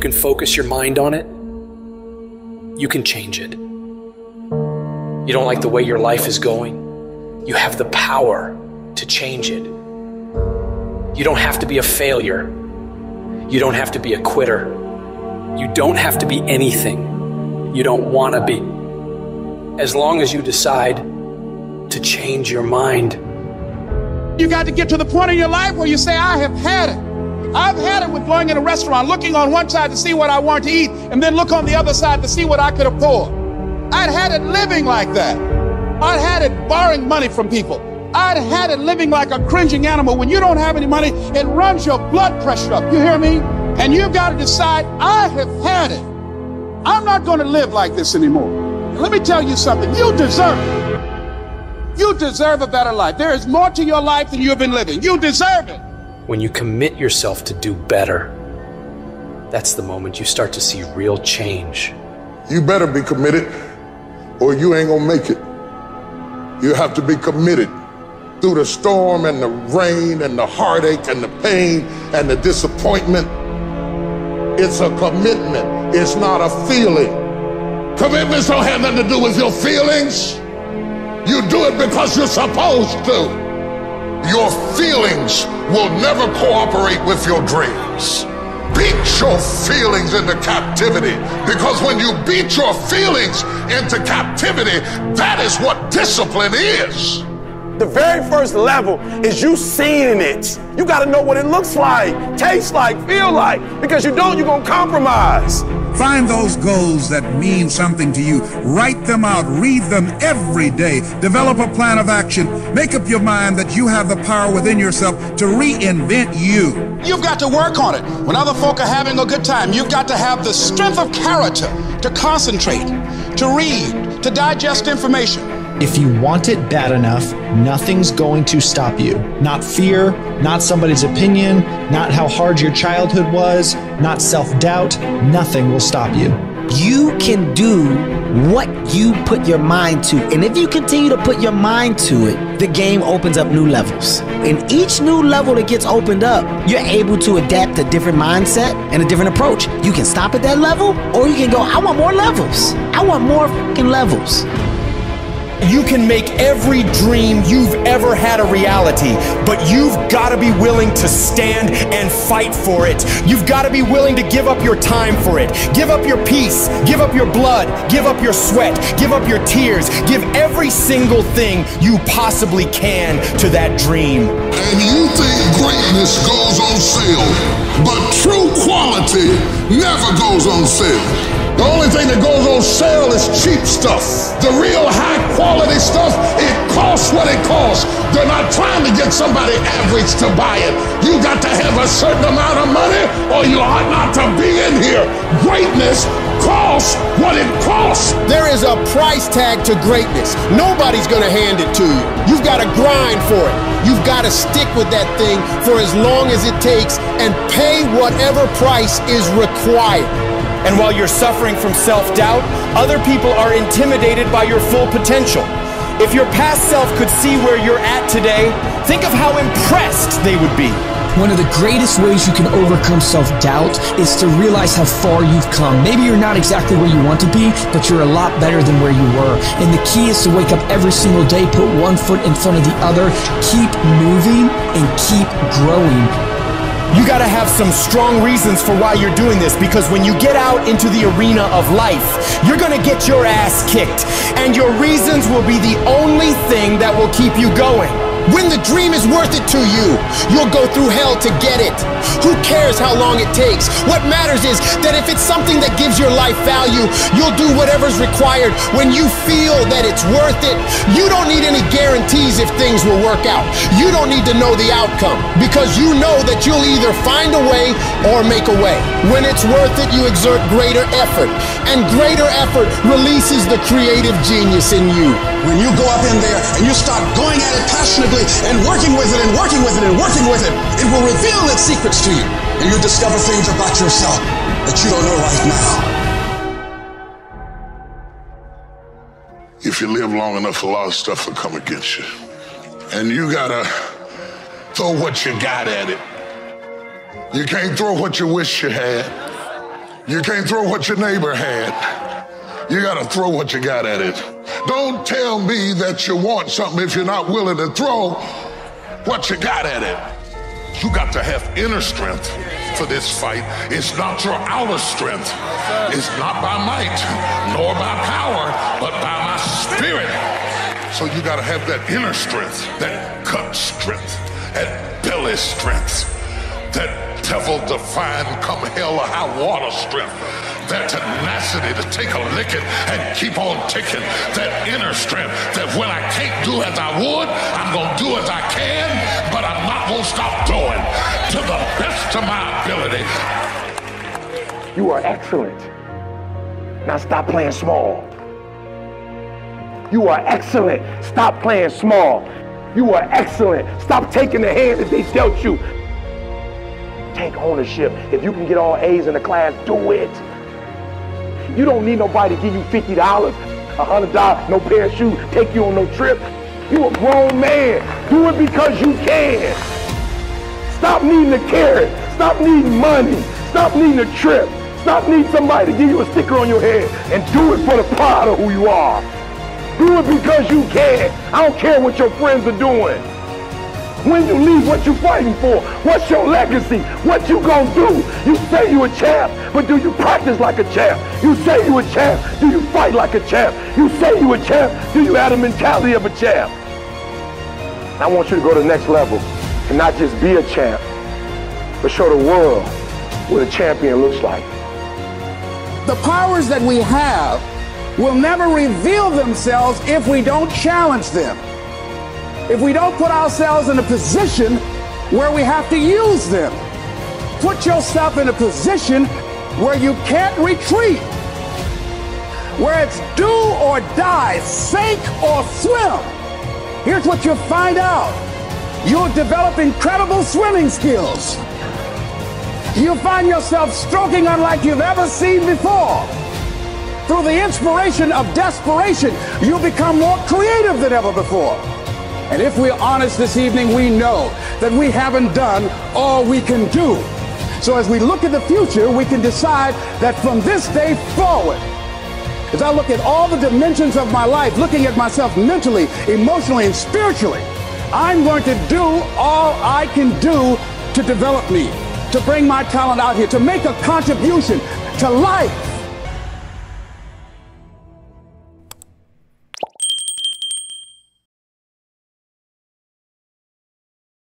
can focus your mind on it, you can change it. You don't like the way your life is going? You have the power to change it. You don't have to be a failure. You don't have to be a quitter. You don't have to be anything you don't want to be. As long as you decide to change your mind. You got to get to the point in your life where you say, I have had it. I've had it with going in a restaurant, looking on one side to see what I want to eat, and then look on the other side to see what I could afford. I'd had it living like that. I'd had it borrowing money from people. I'd had it living like a cringing animal. When you don't have any money, it runs your blood pressure up. You hear me? And you've got to decide, I have had it. I'm not going to live like this anymore. And let me tell you something. You deserve it. You deserve a better life. There is more to your life than you've been living. You deserve it. When you commit yourself to do better, that's the moment you start to see real change. You better be committed or you ain't gonna make it. You have to be committed through the storm and the rain and the heartache and the pain and the disappointment. It's a commitment. It's not a feeling. Commitments don't have nothing to do with your feelings. You do it because you're supposed to. Your feelings will never cooperate with your dreams. Beat your feelings into captivity, because when you beat your feelings into captivity, that is what discipline is. The very first level is you seeing it. You got to know what it looks like, tastes like, feel like, because you don't, you're going to compromise. Find those goals that mean something to you. Write them out. Read them every day. Develop a plan of action. Make up your mind that you have the power within yourself to reinvent you. You've got to work on it. When other folk are having a good time, you've got to have the strength of character to concentrate, to read, to digest information. If you want it bad enough, nothing's going to stop you. Not fear, not somebody's opinion, not how hard your childhood was, not self-doubt. Nothing will stop you. You can do what you put your mind to. And if you continue to put your mind to it, the game opens up new levels. And each new level that gets opened up, you're able to adapt a different mindset and a different approach. You can stop at that level, or you can go, I want more levels. I want more fucking levels. You can make every dream you've ever had a reality, but you've got to be willing to stand and fight for it. You've got to be willing to give up your time for it. Give up your peace, give up your blood, give up your sweat, give up your tears, give every single thing you possibly can to that dream. And you think greatness goes on sale, but true quality never goes on sale. The only thing that goes on sale is cheap stuff. The real high quality stuff, it costs what it costs. They're not trying to get somebody average to buy it. You got to have a certain amount of money or you ought not to be in here. Greatness costs what it costs. There is a price tag to greatness. Nobody's gonna hand it to you. You've got to grind for it. You've got to stick with that thing for as long as it takes and pay whatever price is required. And while you're suffering from self-doubt, other people are intimidated by your full potential. If your past self could see where you're at today, think of how impressed they would be. One of the greatest ways you can overcome self-doubt is to realize how far you've come. Maybe you're not exactly where you want to be, but you're a lot better than where you were. And the key is to wake up every single day, put one foot in front of the other, keep moving, and keep growing. You gotta have some strong reasons for why you're doing this, because when you get out into the arena of life, you're gonna get your ass kicked, and your reasons will be the only thing that will keep you going. When the dream is worth it to you, you'll go through hell to get it. Who cares how long it takes? What matters is that if it's something that gives your life value, you'll do whatever's required when you feel that it's worth it. You don't need any guarantees if things will work out. You don't need to know the outcome, because you know that you'll either find a way or make a way. When it's worth it, you exert greater effort, and greater effort releases the creative genius in you. When you go up in there and you start going at it passionately and working with it and working with it and working with it, it will reveal its secrets to you. And you discover things about yourself that you don't know right now. If you live long enough, a lot of stuff will come against you. And you gotta throw what you got at it. You can't throw what you wish you had. You can't throw what your neighbor had. You gotta throw what you got at it. Don't tell me that you want something if you're not willing to throw what you got at it. You got to have inner strength for this fight. It's not your outer strength. It's not by might, nor by power, but by my spirit. So you gotta have that inner strength, that gut strength, that belly strength, that devil-defying come hell or high water strength, that tenacity to take a licking and keep on ticking, that inner strength that when I can't do as I would, I'm gonna do as I can, but I'm not gonna stop doing to the best of my ability. You are excellent. Now stop playing small. You are excellent. Stop playing small. You are excellent. Stop taking the hand that they dealt you. Take ownership. If you can get all A's in the class, do it. You don't need nobody to give you $50, $100, no pair of shoes, take you on no trip. You a grown man. Do it because you can. Stop needing a carrot. Stop needing money. Stop needing a trip. Stop needing somebody to give you a sticker on your head, and do it for the pride of who you are. Do it because you can. I don't care what your friends are doing. When you leave, what you fighting for? What's your legacy? What you gonna do? You say you a champ, but do you practice like a champ? You say you a champ, do you fight like a champ? You say you a champ, do you have the mentality of a champ? I want you to go to the next level and not just be a champ, but show the world what a champion looks like. The powers that we have will never reveal themselves if we don't challenge them. If we don't put ourselves in a position where we have to use them. Put yourself in a position where you can't retreat, where it's do or die, sink or swim. Here's what you'll find out. You'll develop incredible swimming skills. You'll find yourself stroking unlike you've ever seen before. Through the inspiration of desperation, you'll become more creative than ever before. And if we're honest this evening, we know that we haven't done all we can do. So as we look at the future, we can decide that from this day forward, as I look at all the dimensions of my life, looking at myself mentally, emotionally, and spiritually, I'm going to do all I can do to develop me, to bring my talent out here, to make a contribution to life.